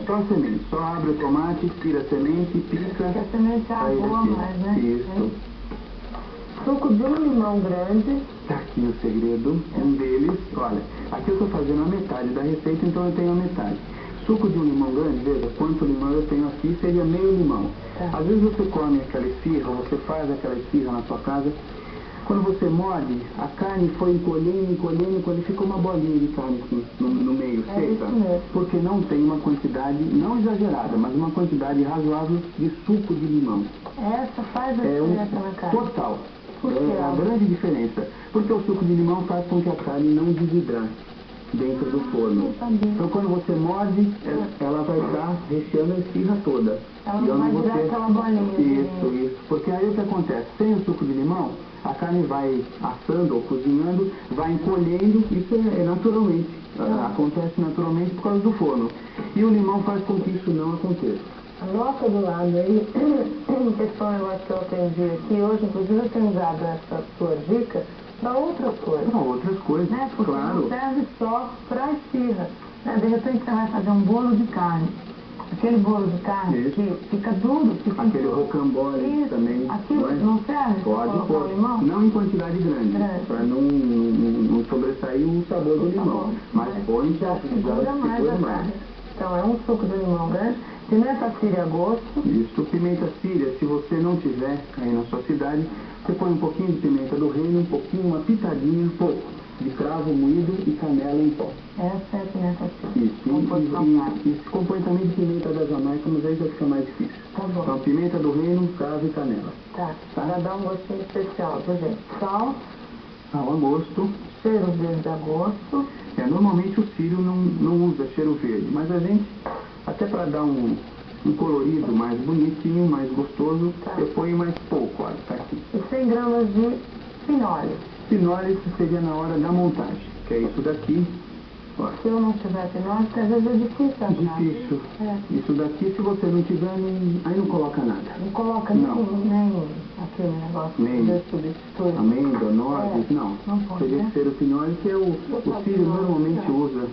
Só a semente. Só abre o tomate, tira a semente, pica. Porque a semente é a boa mais, né? Isso. Suco de um limão grande. Tá aqui o segredo. Um deles, olha, aqui eu estou fazendo a metade da receita, então eu tenho a metade. Suco de um limão grande, veja quanto limão eu tenho aqui, seria meio limão. Tá. Às vezes você come aquela esfirra, você faz aquela esfirra na sua casa. Quando você morde, a carne foi encolhendo, quando ficou uma bolinha de carne assim, no meio, seca. Porque não tem uma quantidade, não exagerada, mas uma quantidade razoável de suco de limão. Essa faz a diferença na carne? Total. Por quê? É a grande diferença. Porque o suco de limão faz com que a carne não desidrate dentro do forno. Então quando você morde, ela vai estar recheando a esfirra toda. Ela não vai virar aquela bolinha. Isso. Porque aí o que acontece? Sem o suco de limão, a carne vai assando ou cozinhando, vai encolhendo, isso é naturalmente, acontece naturalmente por causa do forno. E o limão faz com que isso não aconteça. Anota do lado aí, esse foi um negócio que eu aprendi aqui hoje, inclusive eu tenho usado essa sua dica para outras coisas. Para outras coisas, né? Porque claro. não serve só para esfirra. Né? De repente você vai fazer um bolo de carne. Aquele bolo de carne que fica duro. Aquele rocambole também. Aquilo não serve? Pode pôr. Limão? Não em quantidade grande. Para não sobressair o sabor do limão. Mas põe já segura mais a carne. Então é um suco de limão grande. Pimenta síria a gosto. Isso, pimenta síria, se você não tiver aí na sua cidade, você põe um pouquinho de pimenta do reino, um pouquinho, uma pitadinha, pouco, de cravo moído e canela em pó. Essa é a pimenta síria. Isso, e se compõe também de pimenta da Jamaica, mas aí já fica mais difícil. Tá bom. Então, pimenta do reino, cravo e canela. Tá, para dar um gostinho especial, por exemplo, sal. Sal a gosto. Cheiro verde a gosto. Normalmente o sírio não usa cheiro verde, mas a gente, até para dar um colorido mais bonitinho, mais gostoso, eu ponho mais pouco, olha, tá aqui. E 100 gramas de pinole. Pinole seria na hora da montagem, que é isso daqui. Olha. Se eu não tiver pinole, porque às vezes é difícil achar. Difícil. Isso daqui, se você não tiver, aí não coloca nada. Não coloca nem aquele negócio de substituir. Amêndoa, nozes, não. Teria que ser o pinole, que é o sírio normalmente usa.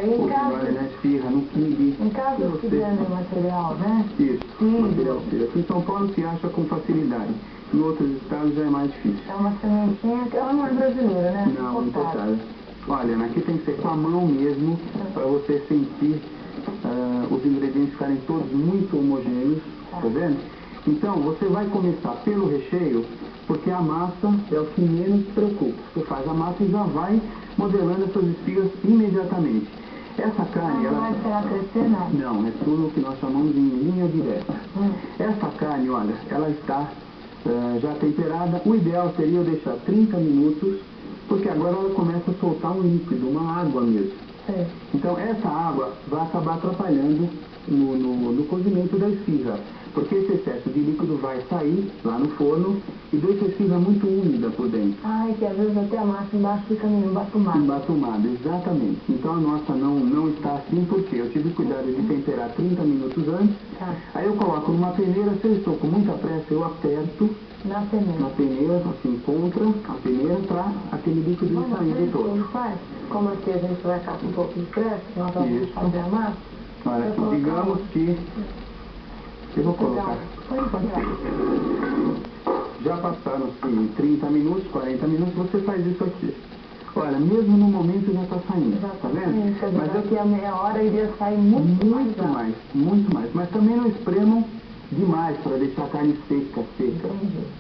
Em casa, pinole na esfirra, no quibe. Em casa se vende material, né? Isso, material sírio. Aqui em São Paulo se acha com facilidade. Em outros estados já é mais difícil. É uma sementinha que ela não é brasileira, né? Não, importada. Olha, aqui tem que ser com a mão mesmo, para você sentir os ingredientes ficarem todos muito homogêneos, tá vendo? Então, você vai começar pelo recheio, porque a massa é o que menos preocupa. Você faz a massa e já vai modelando essas espigas imediatamente. Essa carne, não vai esperar crescer, não? Não, é tudo o que nós chamamos de linha direta. Essa carne, olha, ela está já temperada. O ideal seria eu deixar 30 minutos, porque agora ela começa a soltar um líquido, uma água mesmo. Então essa água vai acabar atrapalhando no cozimento da esfirra, porque esse excesso de líquido vai sair lá no forno e deixa a esfirra muito úmida por dentro. Que às vezes até a massa embaixo fica meio embatumada. Embatumada, exatamente. Então a nossa não está assim, porque eu tive cuidado de temperar 30 minutos antes. Aí eu coloco numa peneira, se eu estou com muita pressa, eu aperto na peneira, assim, contra a peneira, para aquele líquido sair todo. Como aqui a gente vai ficar com um pouco de pressa, nós vamos fazer a massa. Olha, digamos que eu vou colocar. Já passaram 30 minutos, 40 minutos, você faz isso aqui. Olha, mesmo no momento já está saindo, tá vendo? Mas daqui a meia hora iria sair muito mais. Mas também não espremam demais para deixar a carne seca.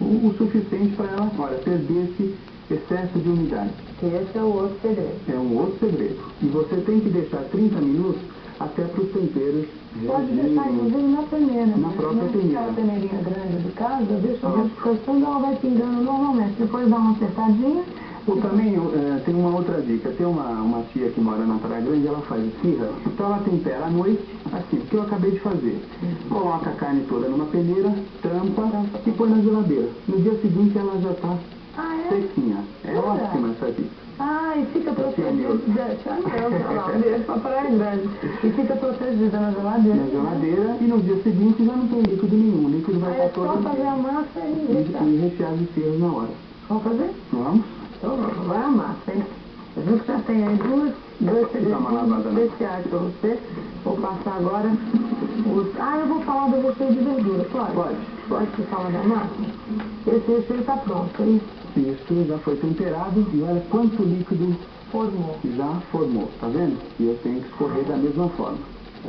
O suficiente para ela, olha, perder esse excesso de umidade. Esse é o outro segredo. É um outro segredo. E você tem que deixar 30 minutos até para os temperos. Pode deixar, inclusive, na peneira. Na própria peneira. Aquela peneirinha grande de casa, deixa a questão, ela vai pingando normalmente. Depois dá uma apertadinha. Ou também tem uma outra dica. Tem uma tia que mora na Praia Grande, ela faz esfirra, então ela tempera à noite, assim, o que eu acabei de fazer. Coloca a carne toda numa peneira, tampa e põe na geladeira. No dia seguinte ela já está sequinha. É ótima essa dica. E fica protegida. Pra Praia Grande. E fica protegida na geladeira. Na geladeira, e no dia seguinte já não tem líquido nenhum. O líquido vai estar todo. É só fazer a massa e rechear as esfirras na hora. Vamos fazer? Vamos. Então vamos, vai a massa, hein? Eu vi que já tem aí dois segredinhos especiais para você. Vou passar agora os... Ah, eu vou falar do recheio de verdura, pode? Pode. Pode que fala da massa? Esse recheio está pronto, hein? Isso já foi temperado e olha quanto líquido Formou. já formou, tá vendo? E eu tenho que escorrer da mesma forma.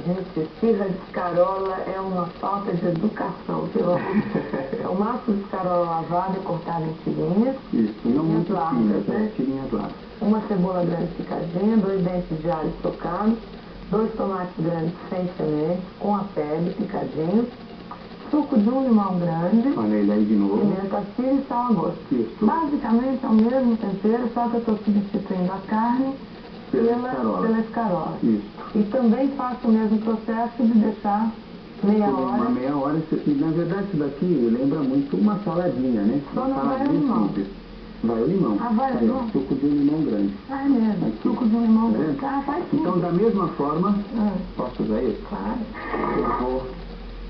Gente, esfirra de escarola é uma falta de educação, pelo amor de Deus. É o maço de escarola lavado e cortado em tirinhas. Isso, não muito largas, finas, né? tirinhas largas. Uma cebola grande picadinha, 2 dentes de alho trocados, 2 tomates grandes sem sementes, com a pele picadinho, suco de um limão grande, Olha ele aí de novo. pimenta assíria e sal a gosto. Isso. Basicamente é o mesmo tempero, só que eu estou substituindo a carne pela escarola. Isso. E também faço o mesmo processo de deixar meia hora. Uma meia hora, e na verdade isso daqui lembra muito uma saladinha, né? Só Uma não vai o saladinha limão. simples. Vai o limão. Ah, vai o Aí, ó, limão? suco de um limão grande. Ah, é mesmo. Aqui. Suco de um limão Tá grande. vendo? Ah, faz tudo. Então, da mesma forma, posso usar esse? Claro. Eu vou,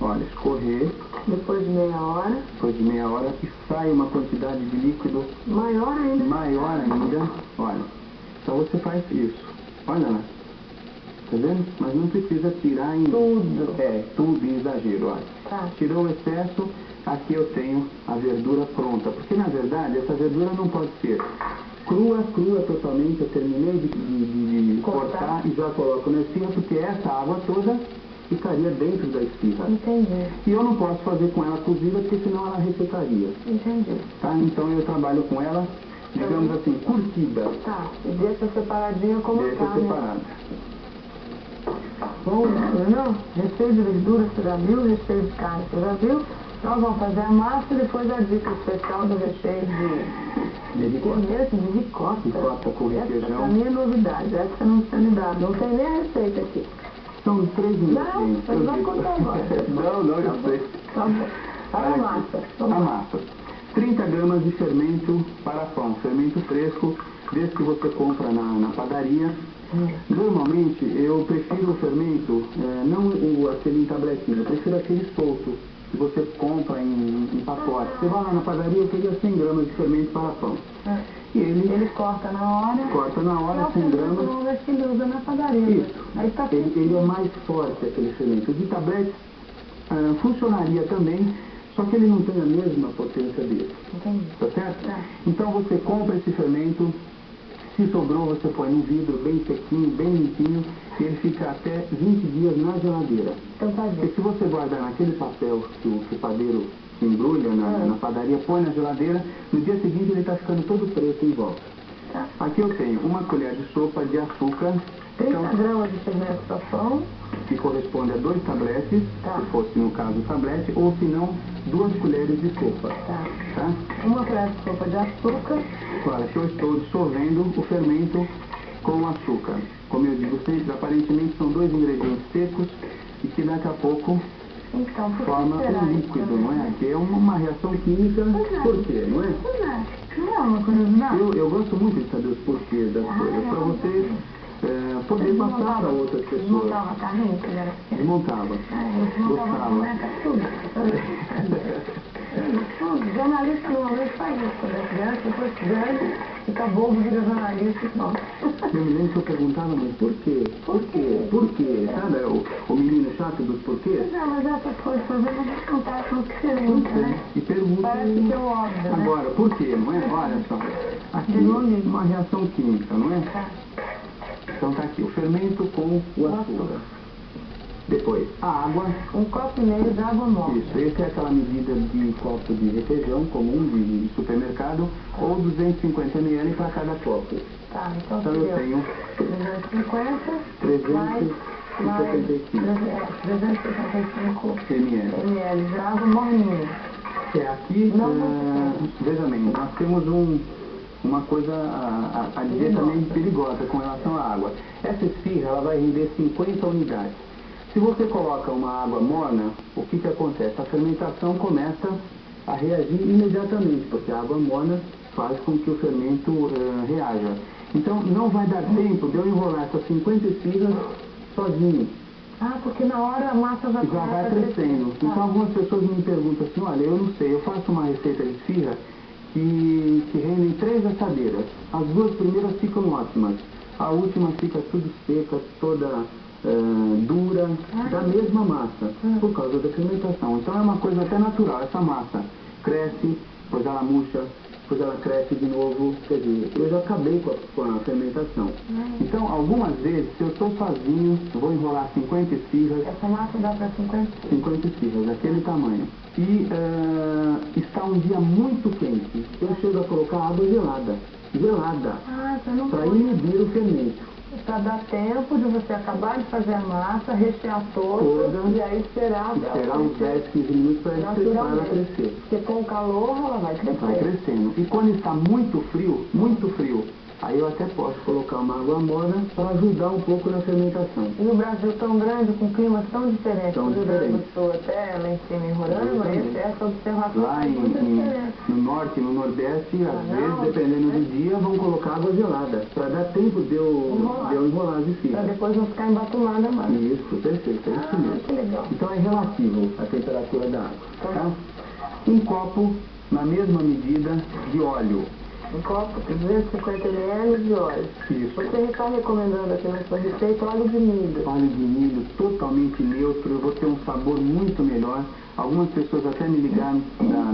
olha, escorrer, Depois de meia hora. depois de meia hora, e sai uma quantidade de líquido Maior ainda. maior ainda. Olha, então você faz isso. Olha lá. Tá vendo? Mas não precisa tirar em... Tudo. Tudo em exagero, olha. Tá. Tirou o excesso, aqui eu tenho a verdura pronta. Porque, na verdade, essa verdura não pode ser crua totalmente. Eu terminei de cortar e já coloco na esfirra, porque essa água toda ficaria dentro da esfirra. Entendi. E eu não posso fazer com ela cozida, porque senão ela ressecaria. Entendi. Tá? Então eu trabalho com ela, digamos assim, curtida. Tá. E deixa separadinha como Deixa carne. separada. Bom, não? Recheio de verdura, você já viu? Recheio de carne, você já viu? Nós vamos fazer a massa e depois a dica especial do recheio de ricota. Ricota com requeijão. Essa pra mim é novidade, essa não tinha me dado. Não tem nem a receita aqui. São 3 minutos. Não, eu vou contar agora. Não, eu sei. Tá bom. Para a massa. A massa. 30 gramas de fermento para pão. Fermento fresco, desse que você compra na padaria. Normalmente eu prefiro o fermento, não aquele em tabletinho, eu prefiro aquele solto, que você compra em pacote. Você vai lá na padaria, eu queria 100 gramas de fermento para pão. E Ele corta na hora. Corta na hora, 100 gramas. Não vai se usa na padaria. Isso. Aí tá Ele é mais forte, aquele fermento. O de tablete funcionaria também, só que ele não tem a mesma potência dele. Entendi. Tá certo? Tá. Então você compra esse fermento, se sobrou você põe num vidro bem sequinho, bem limpinho, e ele fica até 20 dias na geladeira. Então tá Porque bem. se você guardar naquele papel que o padeiro embrulha na padaria, põe na geladeira, no dia seguinte ele está ficando todo preto em volta. Tá. Aqui eu tenho uma colher de sopa de açúcar, 30 gramas de fermento para pão. que corresponde a 2 tabletes, Tá. se fosse no caso o tablete, ou se não, 2 colheres de sopa. Tá. Tá? Uma colher de sopa de açúcar. Olha, que eu estou dissolvendo o fermento com o açúcar. Como eu digo sempre, aparentemente são 2 ingredientes secos e que daqui a pouco Então, por que forma será um isso, líquido, né? não é? Que é uma reação química. Por quê, não é? Não é uma curiosidade? Eu gosto muito de saber os porquês das coisas, para você poder passar para outras pessoas. Desmontava carrinho quando era pequena. Desmontava. Desmontava Gostava. boneca, tudo. Jornalista normalmente faz isso quando é criança, depois grande, fica bobo, vira jornalista e pronto. Eu me lembro que eu perguntava, mas por quê? Por quê? Por quê? Sabe o menino chato dos porquês? Não, mas essas coisas, por exemplo, a gente não tá com pergunta, né? E pergunta. Parece que é o óbvio, né? Agora, por quê? Não é? Olha só. Aqui uma reação química, não é? Tá. Então tá aqui, o fermento com o açúcar. Depois, a água. 1,5 copo de água morna. Isso, essa é aquela medida de copo de requeijão comum de supermercado, ou 250 ml para cada copo. Tá, então Então eu tenho 250 375 365 ml. ml de água morninha. Aqui, veja bem, nós temos uma coisa a dizer também perigosa com relação à água. Essa esfirra ela vai render 50 unidades. Se você coloca uma água morna, o que acontece? A fermentação começa a reagir imediatamente, porque a água morna faz com que o fermento reaja. Então não vai dar tempo de eu enrolar essas 50 esfirras sozinho. Ah, porque na hora a massa já vai crescendo. Então algumas pessoas me perguntam assim, olha, eu não sei, eu faço uma receita de esfirra que rendem 3 assadeiras. As 2 primeiras ficam ótimas. A última fica tudo seca, toda dura, da mesma massa, por causa da fermentação. Então é uma coisa até natural, essa massa cresce, depois ela murcha, depois ela cresce de novo, quer dizer, eu já acabei com a fermentação. Então, algumas vezes, se eu estou sozinho, eu vou enrolar 50 esfirras. Essa massa dá para 50? 50 esfirras, daquele tamanho. E está um dia muito quente, eu chego a colocar água gelada, para inibir o fermento. Para dar tempo de você acabar de fazer a massa, rechear toda e aí esperar uns 10, 15 minutos para ela crescer. Porque com o calor ela vai crescer. Vai crescendo. E quando está muito frio, aí eu até posso colocar uma água morna para ajudar um pouco na fermentação. E no Brasil tão grande, com climas tão diferentes, no Rio Grande do Sul até lá em cima em Roraima, essa observação lá no norte e no nordeste, às vezes, dependendo do dia, vão colocar água gelada, para dar tempo de eu enrolar as esfirras. Para depois não ficar embatumada mais. Isso, perfeito, é isso mesmo. Que legal. Então é relativo a temperatura da água, tá? Um copo, na mesma medida, de óleo. Um copo de 250 ml de óleo. Isso. Você está recomendando aqui na sua receita óleo de milho. Óleo de milho totalmente neutro, eu vou ter um sabor muito melhor. Algumas pessoas até me ligaram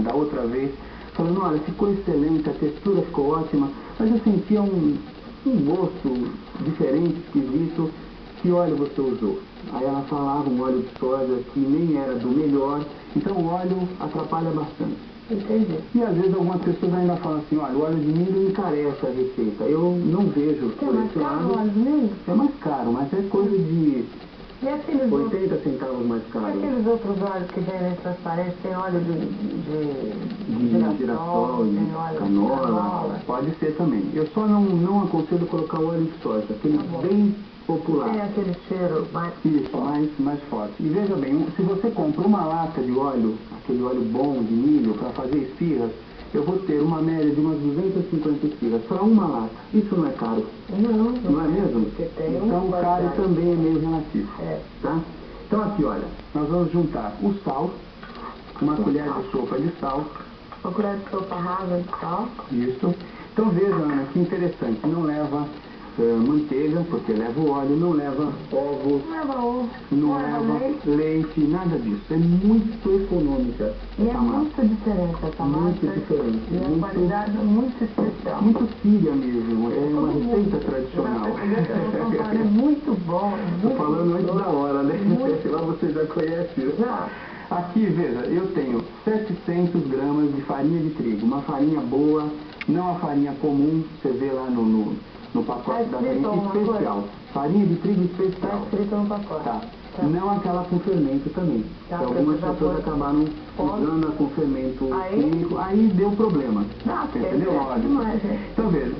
da outra vez, falando, olha, ficou excelente, a textura ficou ótima, mas eu sentia um gosto diferente, esquisito. Que óleo você usou? Aí ela falava um óleo de soja que nem era do melhor, então o óleo atrapalha bastante. Entendi. E às vezes algumas pessoas ainda falam assim, olha, o óleo de milho encarece a receita. Eu não vejo por esse lado. O óleo de milho? É mais caro, mas é coisa de 80 centavos mais caro. E aqueles outros óleos que vendem transparentes, tem óleo de girassol, de canola, pode ser também. Eu só não aconselho colocar óleo de soja, aquele bem popular. Tem aquele cheiro mais mais forte. E veja bem, se você compra uma lata de óleo, aquele óleo bom de milho, para fazer esfirras, eu vou ter uma média de umas 250 esfirras para uma lata. Isso não é caro? Não é mesmo? Então, caro também é meio relativo. Tá? Então, aqui, olha, nós vamos juntar o sal, uma colher de sopa de sal. Uma colher de sopa rasa de sal. Isso. Então, veja, Ana, que interessante. Não leva manteiga, porque leva o óleo, não leva ovos, não leva leite, nada disso. É muito econômica. E é muito diferente essa massa. Muito diferente. E a qualidade é muito especial. Muito síria mesmo. É uma receita tradicional. É muito bom. Estou falando antes da hora, né? Lá você já conhece. Já. Aqui, veja, eu tenho 700 gramas de farinha de trigo. Uma farinha boa, não a farinha comum, você vê lá no pacote da farinha especial. Farinha de trigo especial. Está escrito no pacote. Tá. Não aquela com fermento também. Algumas pessoas acabaram usando a com fermento químico, aí deu problema. Entendeu? Então veja,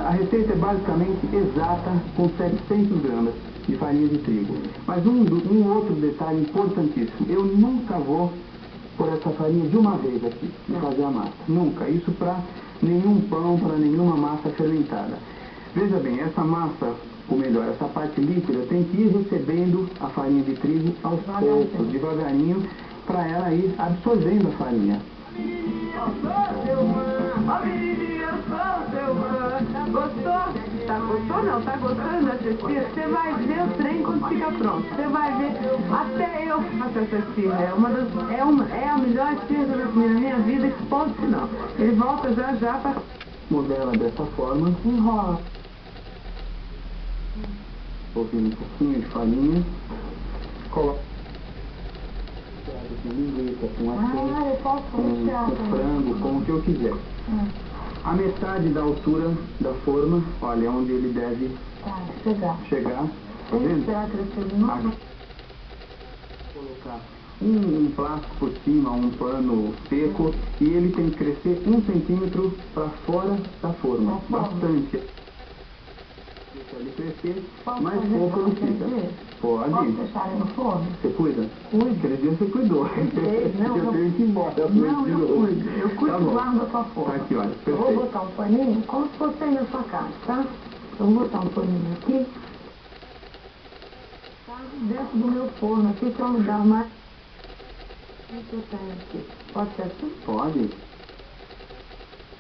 a receita é basicamente exata com 700 gramas de farinha de trigo. Mas um outro detalhe importantíssimo, eu nunca vou pôr essa farinha de uma vez aqui, e fazer a massa. Nunca. Isso para nenhum pão, para nenhuma massa fermentada. Veja bem, essa massa, ou melhor, essa parte líquida tem que ir recebendo a farinha de trigo aos poucos, devagarinho, para ela ir absorvendo a farinha. Gostou? Gostou não? Tá gostando dessa esfirra? Você vai ver o trem quando fica pronto. Você vai ver, até eu faço essa esfirra. É a melhor esfirra da minha vida, ponto final. Ele volta já para... Modela dessa forma, enrola. Ouvindo um pouquinho de farinha, coloca com linguiça, com atum, com frango, com o que eu quiser. A metade da altura da forma, olha onde ele deve chegar. Tá vendo? Colocar um plástico por cima, um pano seco, e ele tem que crescer 1 centímetro para fora da forma, bastante. Deixa ele crescer, mais pouco ele fica. Pode. Posso deixar ele no forno? Você cuida? Cuido. Aquele dia você cuidou. Não, eu tenho que ir embora. Não, eu cuido. Eu cuido lá da sua forma. Tá aqui, olha. Eu vou botar um paninho, como se fosse aí na sua casa, tá? Eu vou botar um paninho aqui. Tá? Dentro do meu forno aqui, que é o lugar mais... que eu tenho aqui. Pode ser assim? Pode.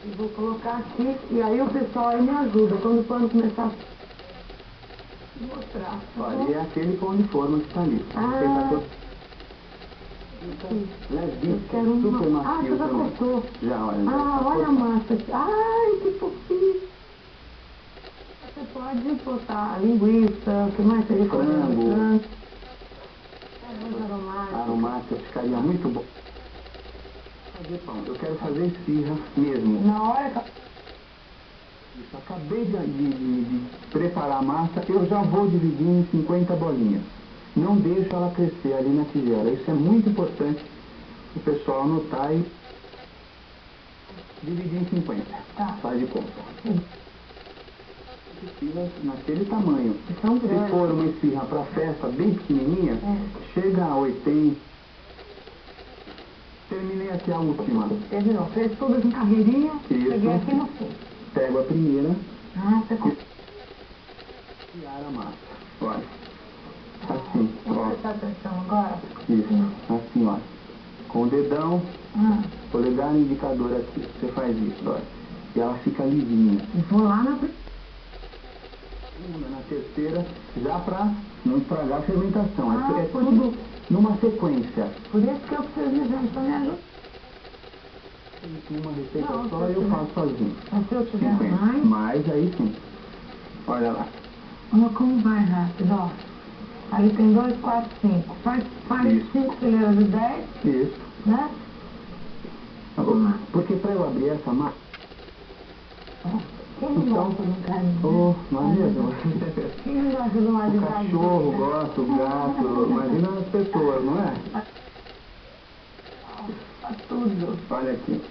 Eu vou colocar aqui, e aí o pessoal aí me ajuda. Quando o pano começar... Vou mostrar. Olha, é aquele pão de forma que está ali. Ah. Levíssimo, super macio você já também. cortou. Já, olha. Olha a massa aqui. Ai, que fofinho. Você pode botar linguiça, o que mais seria? Frango. Aromática. Aromática, ficaria muito bom. Fazer pão. Eu quero fazer esfirra mesmo. Na hora que... Isso, acabei de preparar a massa, eu já vou dividir em 50 bolinhas. Não deixa ela crescer ali na tigela. Isso é muito importante o pessoal anotar e dividir em 50. Tá. Faz de conta. Esfirras naquele tamanho. São Se grandes. for uma esfirra para festa bem pequenininha, chega a 80. Terminei aqui a última. Terminou. Fez tudo em carreirinha. Isso. Cheguei aqui no fim. Pego a primeira Você consegue. e a massa. Olha. Assim, Vou ó. prestar atenção agora. Isso, assim, ó. Com o dedão, polegar e indicador aqui. Você faz isso, olha. E ela fica lisinha. Vou lá na... Na terceira, já pra não estragar a fermentação. É por tudo numa sequência. Por isso que eu preciso de gente pra me ajudar. Uma receita Não, só eu faço sozinho. Mas se eu tiver 50. mais... Mas aí sim. Olha lá. Olha como vai rápido, ó. Ali tem 2, 4, 5. Faz Isso. 5 fileiras de 10, Isso. né? Porque para eu abrir essa massa... Quem não gosta de um carninho? não é mesmo? Quem não gosta de uma O cachorro gosta, o gato, imagina as pessoas, não é? Faz tudo. Olha aqui.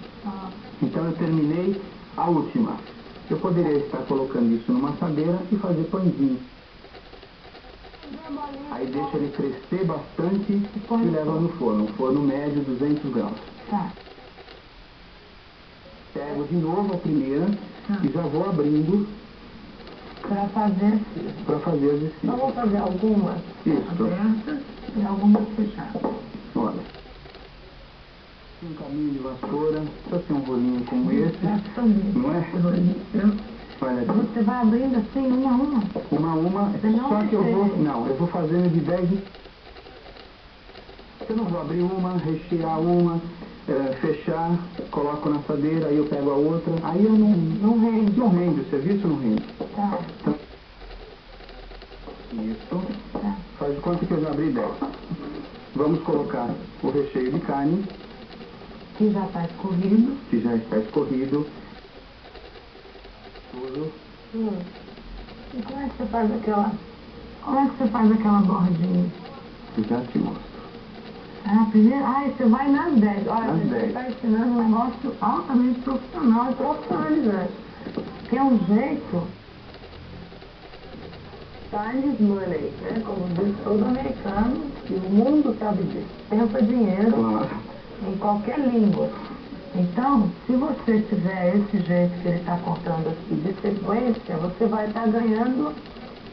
Então eu terminei a última. Eu poderia estar colocando isso numa assadeira e fazer pãezinho. Aí deixa ele crescer bastante e leva no forno. Um forno médio, 200 graus. Tá. Pego de novo a primeira e já vou abrindo Para fazer as esfirras. Eu vou fazer algumas abertas e algumas fechadas. Olha. Um caminho de vassoura, só tem um rolinho como esse, não é? Olha aqui. Você vai abrindo assim, uma a uma? Uma a uma, só que eu vou fazendo de 10 em... Eu não vou abrir uma, rechear uma, fechar, coloco na assadeira, aí eu pego a outra, aí eu Não rende. não rende, o serviço não rende. Tá. Então, isso, Tá. faz de conta que eu já abri 10. Vamos colocar o recheio de carne, Que já está escorrido. que já está escorrido. Tudo. E como é que você faz aquela bordinha? Já te mostro. Primeiro, você vai nas 10. Olha, Nas você 10. está ensinando um negócio altamente profissional e profissionalizante. Que é um jeito... Time is money, né? Como diz todo americano, e o mundo sabe disso. Tempo é dinheiro. Claro. Em qualquer língua. Então, se você tiver esse jeito que ele está contando aqui de sequência, você vai estar ganhando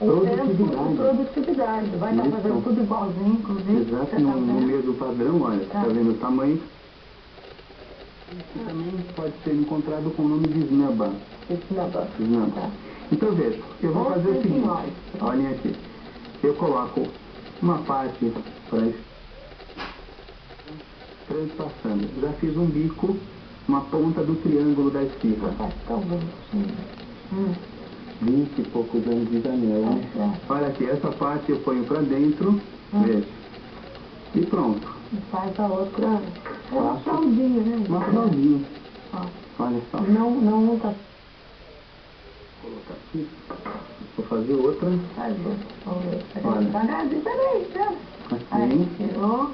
o tempo de produtividade. Vai estar fazendo tudo igualzinho, inclusive. Exato, no mesmo padrão, olha, você está vendo o tamanho. Isso também pode ser encontrado com o nome de snubba. Snubba. Snubba. Então veja, eu vou fazer o seguinte, olhem aqui. Eu coloco uma parte para transpassando. Já fiz um bico, uma ponta do triângulo da esfirra. Tão bonitinho. 20 e poucos anos de janela, né? Olha aqui, essa parte eu ponho pra dentro, veja. E pronto. E faz a outra. É uma fraldinha, né? Uma fraldinha. Olha só. Não tá. Vou colocar aqui. Vou fazer outra. Faz outra. Vamos ver. Olha. Devagarzinho, peraí. Assim. Tirou.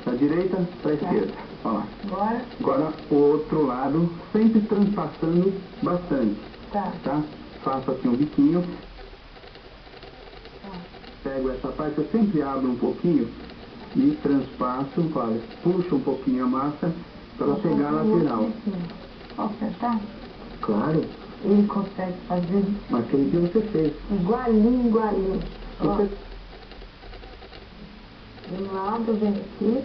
Da direita pra esquerda. Olha lá. Agora o outro lado, sempre transpassando bastante. tá. Faço aqui um biquinho. Pego essa parte, eu sempre abro um pouquinho e transpasso, olha, puxo um pouquinho a massa para pegar a lateral. Posso tentar? Claro, Ele consegue fazer aquele que você fez. igualinho. Ó. De um lado, vem aqui,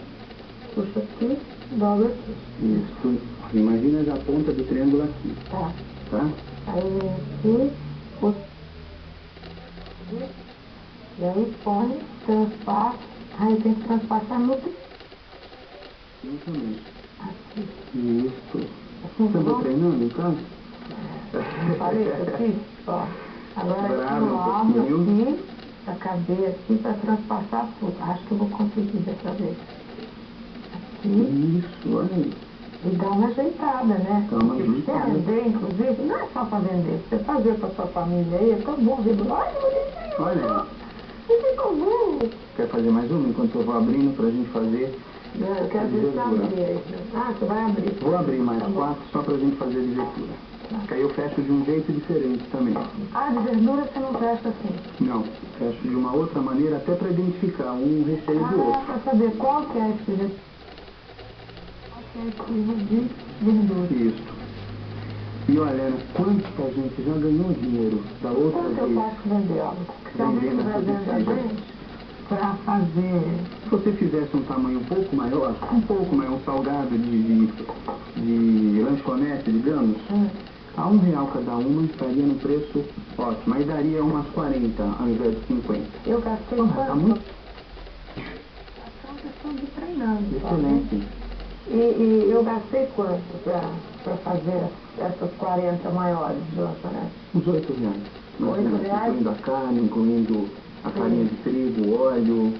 puxa aqui, dobra aqui. Isso. Imagina já a ponta do triângulo aqui. Tá. Tá? Aí vem aqui, puxa. E aí põe, transpassa, aí tem que transpassar no Exatamente. aqui. Isso. Assim, Você está treinando em casa? Falei que eu fiz? Ó. Agora Brava, eu um abro pouquinho. aqui, pra caber aqui, pra transpassar tudo. Acho que eu vou conseguir dessa vez. Aqui. Isso, olha aí. E dá uma ajeitada, né? Dá uma Porque ajeitada. você vender, inclusive, não é só para vender. Você fazer para sua família aí, é tão bom ver. Olha, bonitinho. Olha aí. E ficou bom. Quer fazer mais uma enquanto eu vou abrindo pra gente fazer? Eu quero ver se abrir aí. Ah, você vai abrir. Vou abrir mais Tá bom. 4 só pra gente fazer de verdura. Que aí eu fecho de um jeito diferente também. Ah, de verdura você não fecha assim. Não, fecho de uma outra maneira até pra identificar um recheio do outro. Para saber qual que é esse de... Qual que é esse de verdura. Isso. E olha, Ana, quanta gente já ganhou dinheiro da outra Quanto eu vez posso vender, ó? Se alguém vendendo estiver essa vendo a bexiga? gente, para fazer... Se você fizesse um tamanho um pouco maior, um salgado de lanchonete, digamos, a R$1 cada uma estaria no preço ótimo, aí daria umas 40 ao invés de 50. Eu gastei Tá quanto? muito É uma questão de treinando, sabe? excelente. E eu gastei quanto para fazer essas 40 maiores de lanchonete? Uns R$8. R$8? Incluindo a carne, incluindo a farinha de trigo, o óleo.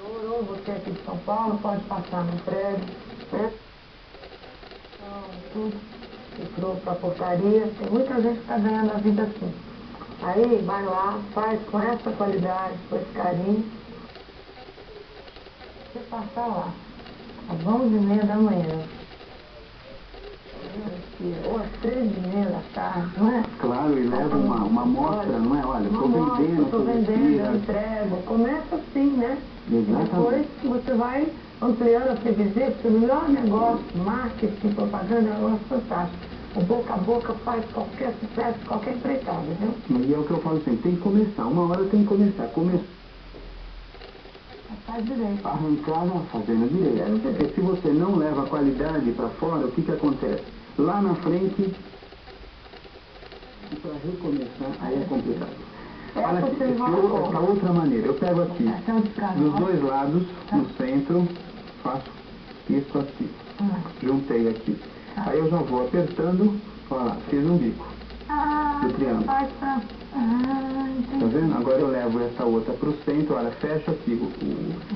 Ou você aqui de São Paulo pode passar no prédio, né? Então, tudo. Entrou para a portaria. Tem muita gente que está ganhando a vida assim. Aí vai lá, faz com essa qualidade, com esse carinho. Você passar lá, às 11h30 da manhã. Ou às 13h30 da tarde, não é? Claro, e leva uma amostra, não é? Olha, estou vendendo, estou vendendo, eu entrego. Começa assim, né? Exatamente. Depois você vai ampliando a freguesia, porque o melhor negócio, marketing, propaganda, é um negócio fantástico. O boca a boca faz qualquer sucesso, qualquer empreitada, viu? E é o que eu falo sempre, tem que começar, uma hora tem que começar. Faz direito. Arrancada fazendo direito. Porque se você não leva a qualidade para fora, o que que acontece? Lá na frente, para recomeçar, aí é complicado. Olha aqui, essa outra maneira, eu pego aqui, dos dois lados, no centro, faço isso aqui. Juntei aqui. Aí eu já vou apertando, olha lá, fiz um bico do triângulo. Tá vendo? Agora eu levo essa outra para o centro, olha, fecho aqui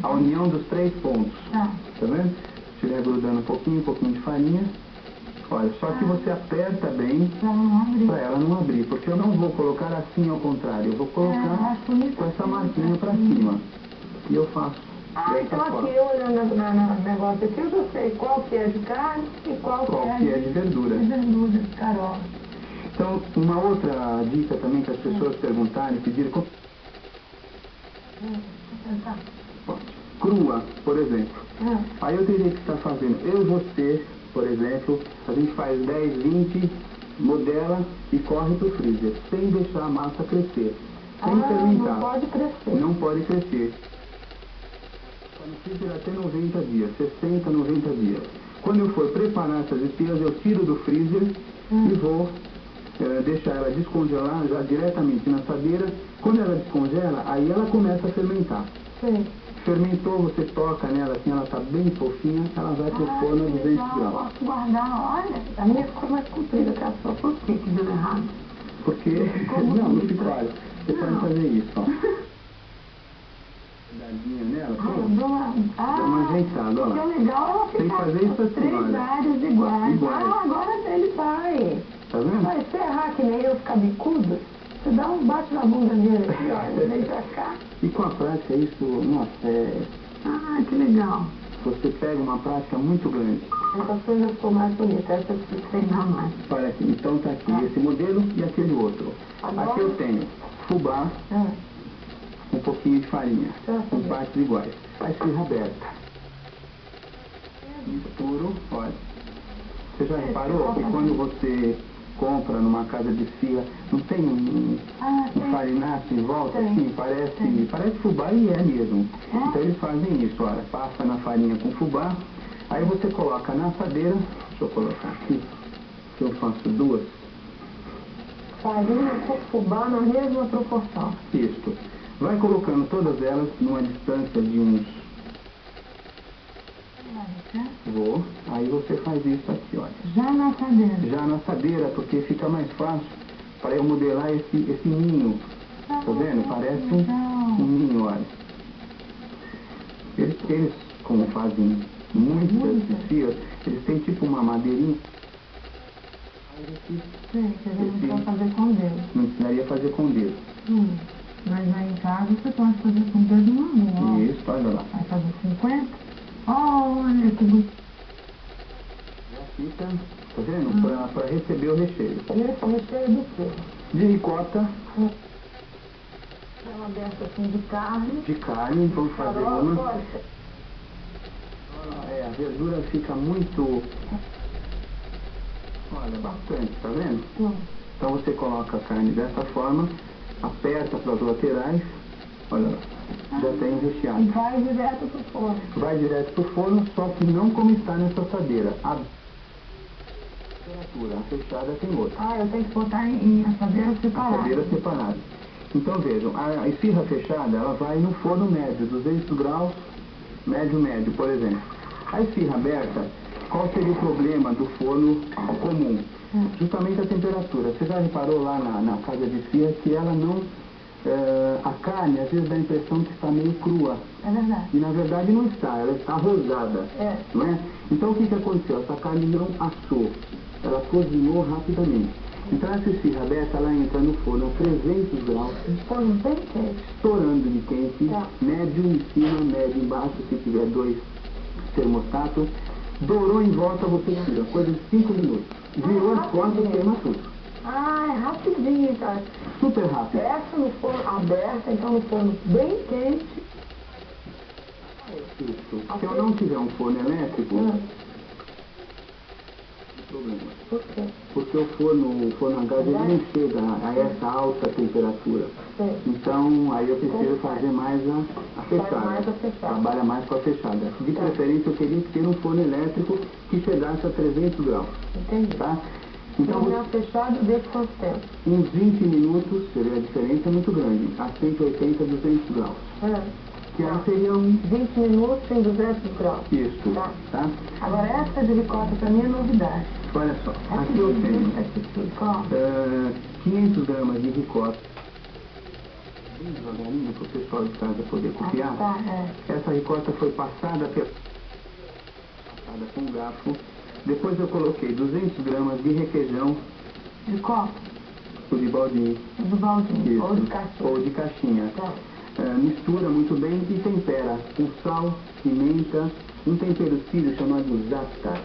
a união dos 3 pontos. Tá vendo? Estiver grudando um pouquinho de farinha. Olha, só que você aperta bem para ela não abrir, porque eu não vou colocar assim ao contrário, eu vou colocar com essa marquinha para cima. E eu faço. Então aqui eu olhando no negócio aqui, eu já sei qual que é de carne e qual que é de verdura. De verdura, de carola. Então, uma outra dica também que as pessoas perguntarem, pediram... Crua, por exemplo. Aí eu teria que estar fazendo, eu e você, por exemplo, a gente faz 10, 20, modela e corre para o freezer, sem deixar a massa crescer, sem fermentar. Não pode crescer. Não pode crescer. Está no freezer até 90 dias, 60, 90 dias. Quando eu for preparar essas esteiras, eu tiro do freezer e vou deixar ela descongelar já diretamente na assadeira. Quando ela descongela, aí ela começa a fermentar. Sim. Fermentou, você toca nela assim, ela está bem fofinha, ela vai para o forno a 200 graus. Posso guardar, olha, a minha ficou mais comprida que a sua. Por que deu errado? Porque, não ficou, olha, você pode fazer isso, ó. Dadinha nela, pronto. Dá uma ajeitada, ó lá. O que é legal ela ficar tem que fazer isso assim, 3 olha. áreas iguais. Iguais. Agora ele vai. Tá vendo? Vai, se errar que nem eu ficar bicudo, você dá um bate na bunda dele aqui, olha, vem pra cá. E com a prática isso, nossa, que legal. você pega uma prática muito grande. Essa coisa ficou mais bonita, essa eu preciso treinar mais. Olha aqui, então tá aqui esse modelo e aquele outro. Agora? Aqui eu tenho fubá, um pouquinho de farinha, com partes iguais. A esfirra aberta. Puro, olha. Você já reparou que quando você compra numa casa de esfirra, não tem um farinaço em volta, assim, parece fubá e é mesmo. Então eles fazem isso, olha, passa na farinha com fubá, aí você coloca na assadeira, deixa eu colocar aqui, que eu faço 2. farinha com fubá na mesma proporção. Isso. Vai colocando todas elas numa distância de uns... Vou. Aí você faz isso aqui, olha. Já na assadeira? Já na assadeira, porque fica mais fácil para eu modelar esse ninho. Tá vendo? Parece um ninho, olha. Eles, como fazem muitas fias, eles têm tipo uma madeirinha. Sim, que a gente vai fazer com o dedo. Me ensinaria a fazer com o dedo. Mas aí em casa você pode fazer com o dedo normal. Isso, olha lá. Vai fazer 50? Olha que bonito. Já fica, tá vendo? Para receber o recheio. Esse recheio do quê? De ricota. É uma dessa assim de carne. De carne, vamos fazer uma. A verdura fica muito... Olha, bastante, tá vendo? Então você coloca a carne dessa forma, aperta para as laterais, olha lá, já tem recheado. E vai direto pro forno. Vai direto pro forno, só que não como está nessa assadeira. A temperatura, a fechada tem outra. Eu tenho que botar em assadeira separada. Assadeira separada. Então vejam, a esfirra fechada, ela vai no forno médio, 200 graus, médio, por exemplo. A esfirra aberta, qual seria o problema do forno comum? Justamente a temperatura. Você já reparou lá na casa de esfirra que ela não... a carne, às vezes, dá a impressão que está meio crua. É verdade. E, na verdade, não está. Ela está rosada. Não é? Então, o que aconteceu? Essa carne não assou. Ela cozinhou rapidamente. Então, essa esfirra aberta, ela entra no forno a 300 graus. Forno bem quente. Estourando de quente. Médio em cima, médio embaixo, se tiver 2 termostatos. Dourou em volta, você tira. Coisa de 5 minutos. Virou as costas e queima tudo. É rapidinho, cara. Super rápido. Essa no forno aberto, então no forno bem quente. Isso. Se eu não tiver um forno elétrico, não tem problema. Por quê? Porque o forno a gás ele não chega a essa alta temperatura. Então, aí eu prefiro fazer mais a fechada. Trabalha mais com a fechada. De preferência, eu queria ter um forno elétrico que chegasse a 300 graus. Entendi. Tá? Então, na fechada, deixa quanto tempo? Uns 20 minutos, seria a diferença muito grande. A 180, 200 graus. Que aí seriam 20 minutos em 200 graus. Isso. Tá? Agora, essa de ricota para mim é novidade. Olha só, aqui eu tenho 500 gramas de ricota. Bem devagarinho para o pessoal de casa poder copiar. Essa ricota foi passada com garfo. Depois eu coloquei 200 gramas de requeijão. De copo? De baldinho. Do baldinho. Isso. Ou de caixinha. Ou de caixinha. Mistura muito bem e tempera com sal, pimenta, um tempero sírio chamado zaftar.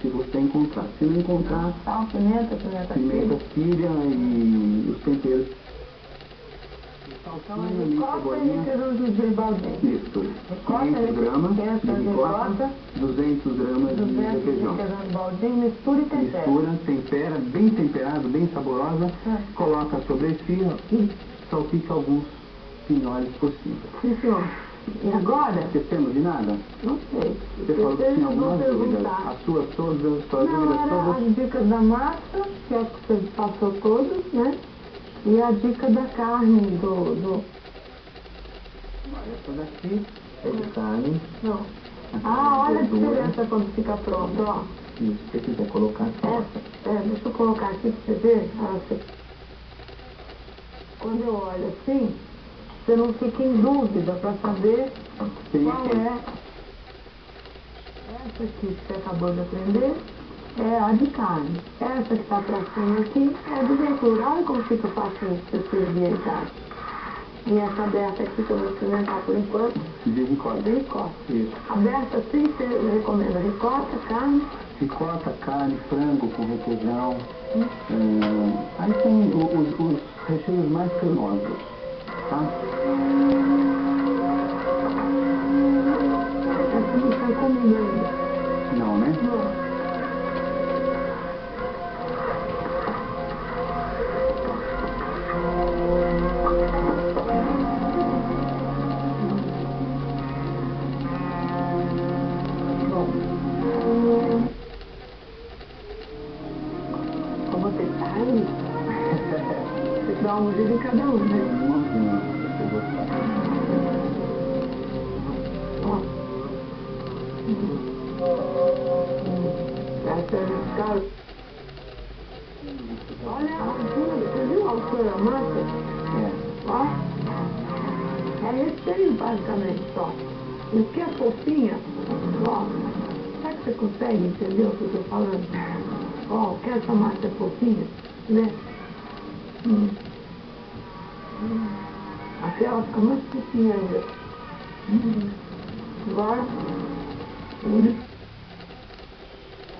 Se você encontrar. Se não encontrar, sal, pimenta síria e os temperos. Salsinha, cebolinha. Isso. 500 gramas de ricota, 200 gramas de requeijão. Mistura e tempera. Mistura, tempera, bem temperado, bem saborosa. Coloca sobre a esfirra e salpica alguns pinhões por cima. Sim, senhor. E agora? Esquecemos de nada? Não sei. Você falou que tinha algumas dúvidas. As suas todas, dúvidas todas? As dicas da massa, que é que você passou todas, né? E a dica da carne, do... Essa daqui é de carne. Não. Olha a diferença quando fica pronto, ó. Isso, se você quiser colocar aqui. Deixa eu colocar aqui pra você ver. Quando eu olho assim, você não fica em dúvida para saber qual é. Essa aqui que você acabou de aprender é a de carne. Essa que está pra cima aqui é a de verdura. Olha como fica fácil de você servir em casa. E essa aberta aqui que eu vou experimentar por enquanto. De ricota. De ricota. Isso. Aberta assim, você recomenda ricota, carne? Ricota, carne, frango com requeijão. Aí tem os recheios mais cremosos. Tá? Essa não está comigo ainda. Não, né? Não. Como você sabe? dar um de cada um, né? Ó. Essa é a cara. Olha a altura, você viu a altura da massa? Ó. É recheio basicamente só. O que é fofinha, ó. Será que você consegue entender o que eu estou falando? Ó, o que essa massa é fofinha, né? Aqui ela fica mais fofinha ainda. Agora,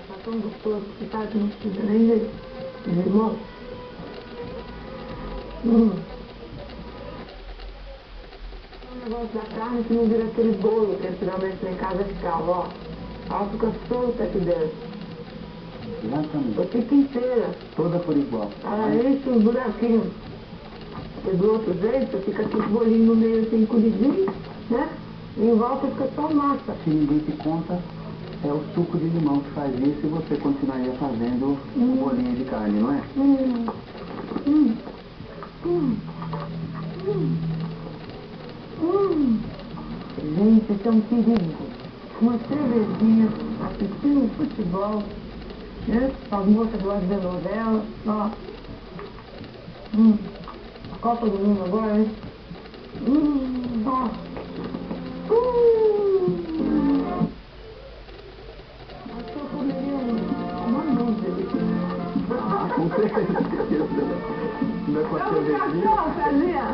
tá tão gostoso que tá que não precisa nem de limão. O negócio da carne que não vira aquele bolo que antigamente lá em casa ficava, ó. Ela fica solta aqui dentro. Exatamente. Ela fica inteira. Toda por igual. Ela enche os buraquinhos. E do outro jeito, fica aquele bolinho no meio assim, encolhidinho, né? E em volta fica só massa. Se ninguém te conta, é o suco de limão que faz isso e você continuaria fazendo bolinho de carne, não é? Gente, isso é um perigo. Uma cervejinha, assistindo futebol, né? As moças gostam de ver novela, ó. A Copa do Mundo agora, né? Ó. Acho que eu comeria uma dúzia ali. Com certeza. Não é com a cervejinha. Tchau, Casinha.